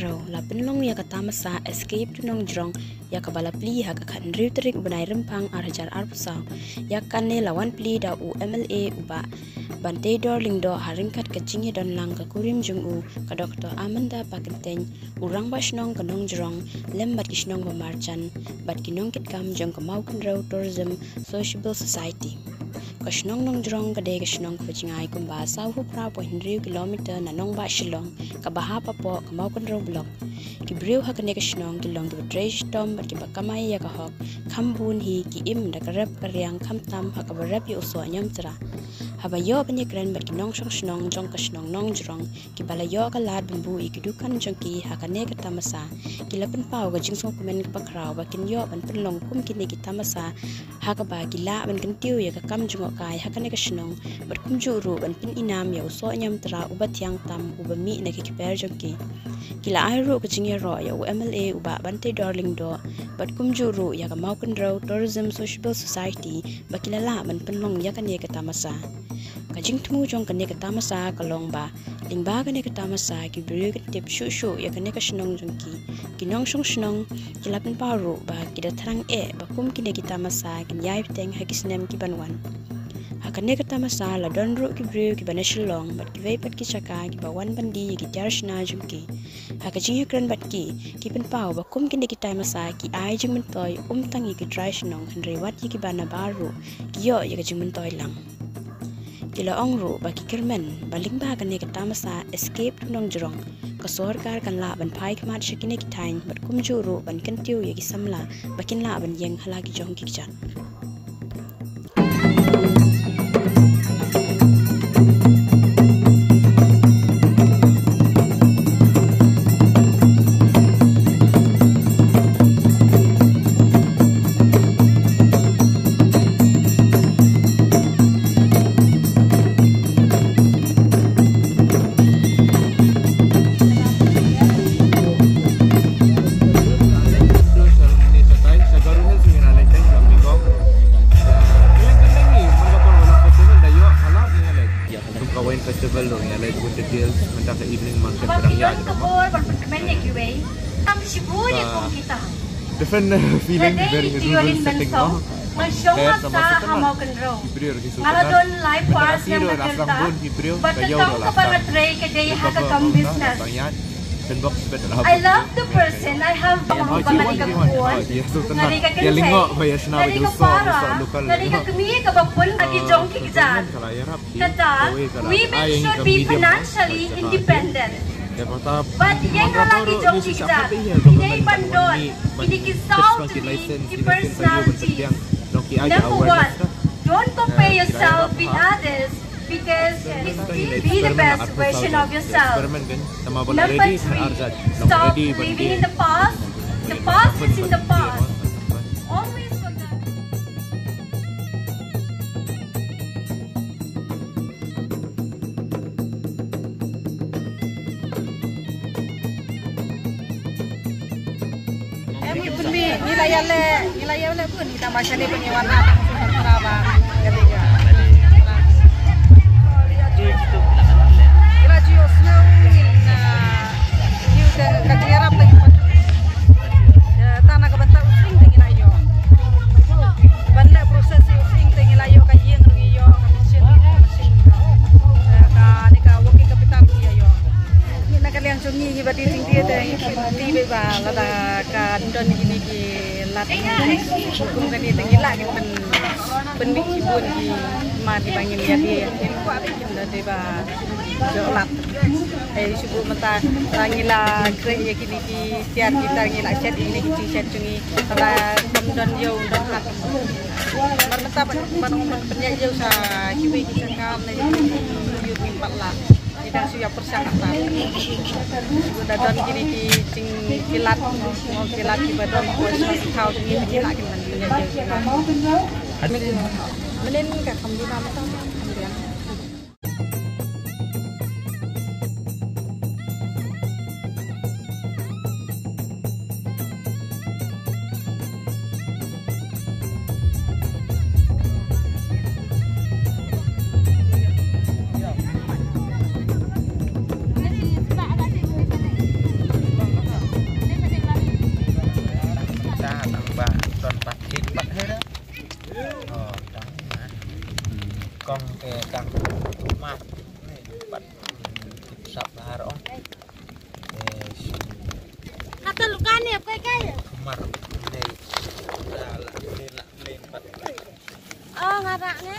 raw la penlong ya ka Tamasa escape to Nongjrong ya ka bala pli ha ka khan riu trik banai rempang arhajar arpsa ya kan ne lawan pli da u MLA uba bante dorling do haringkat ka jingi don lang ka kurim jung u ka Dr. Amanda Pakenteng urang basnong ka Nongjrong lembat kisnong ba marchan bat kinong kit kam jong ka maukan raw tourism sociable society Kasnong Nongjrong kadai kasnong kujingai kumba sau hupra 0.3 kilometer na nongba Shillong kabaha papo kamaukan raw blok kibriu hakane kasnong kilong ki drej tom bat ki bakamai ya ka hok khambun hi ki im da karap karyang khamtam hakabarap yu Soh Ñiamtra habayo banye kran bat ki nong snong jong kasnong Nongjrong ki balayo ka lad bambu i kidukan jong ki hakane ka Tamasa kilapan pau ga jingsong kumen pakraw ba kinyo ban penlong kum kini ki Tamasa hakaba gila ban Kyntiew ya ka kam jong kai hakane ka snong bat kum juru ban pin inam ya Soh Ñiamtra uba tiang tam uba mi na ki per jong ki kila airu ka jingya ro ya MLA uba bante darling do bat kum juru ya ka maukan raw tourism sociable society ba kilala ban penlong ya kane ka Tamasa kajing tumu jong kane ka Tamasa kalong ba lingba kane ka Tamasa ki bru ka tip shu ya kane ka snong jong ki kinong snong kilapan paru ba kida tharang ba kum kine ki Tamasa kin yai teng hakisnem ki banwan hakane ka Tamasa la donru ki bru ki banashilong bat ki vei pat ki chaka ki bawan bandi ki jarshna jong ki hakajing kran bat ki Pynpaw ba kum kine ki Tamasa ki ai jing mentoy tangi ki try snong hanre wat ki bana baru ki yo ya ka jing mentoy lang kila ongru ba ki kirmen baling ba kane ka Tamasa escape to Nongjrong ka sorkar kan la ban phai khmat shikine ki thain bat kum juru ban Kyntiew ya ki samla bakin la ban yeng hala ki jong ki chan festival lo ya like good details mentang ke evening market perang ya gitu different feeling very rural setting no I love the person I have we should be financially independent. But yang lagi jong kita, ini bandon, ini kisah, ini personality. Number one, don't compare yourself with others. Because be the best version of yourself. Number three, stop living in the past. The past is in the past. Always forget. Nilai pun kita masih ni penyewana teraba ketiga. Mati bangin jadi ini ku apa kita deba jolat subuh mata ngila kre ya kini ki tiar kita ngila chat ini ki chat cungi kala kamdon yo don hat mata panong penya yo sa kiwi kita kam na yo min patla kita suya persangatan sudah don kini ki cing kilat ki badon ko kau ini kila kin Menen ka kamdi na mata kamdian. Oh, ngaraknya.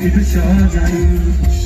Itu saja.